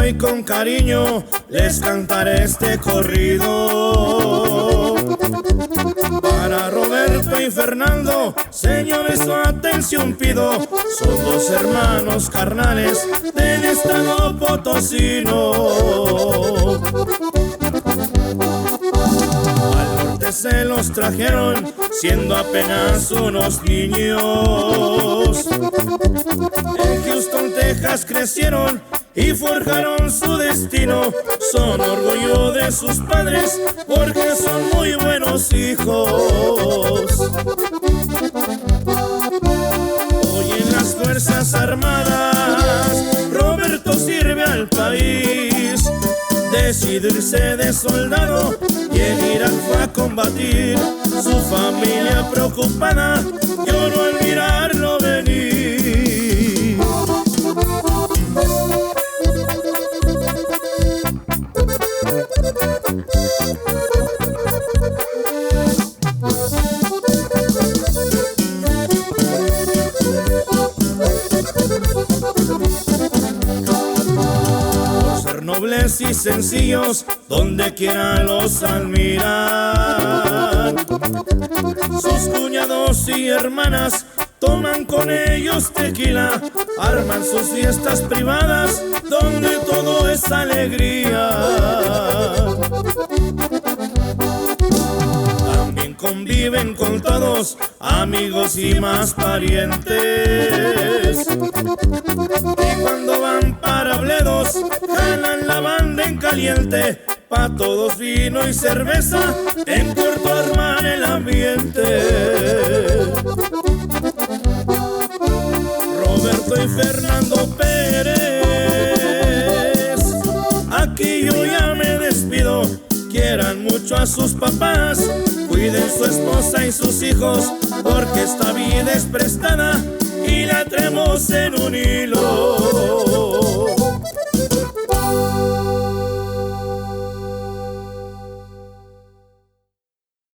hoy con cariño les cantaré este corrido. Para Roberto y Fernando, señores, su atención pido. Son dos hermanos carnales del estado potosino. Al norte se los trajeron siendo apenas unos niños. En Houston, Texas crecieron y forjaron su destino. Son orgullo de sus padres porque son muy buenos hijos. Hoy en las Fuerzas Armadas Roberto sirve al país. Decidirse de soldado y en Irak fue a combatir. Su familia preocupada lloró al mirarlo venir. Nobles y sencillos, donde quiera los admiran. Sus cuñados y hermanas toman con ellos tequila, arman sus fiestas privadas, donde todo es alegría. También conviven con todos, amigos y más parientes. Y cuando van para Bledos, jalan la banda en caliente. Pa' todos vino y cerveza, en corto arman el ambiente. Roberto y Fernando Pérez, aquí yo ya me despido. Quieran mucho a sus papás, cuiden su esposa y sus hijos, porque esta vida es prestada y la traemos en un hilo.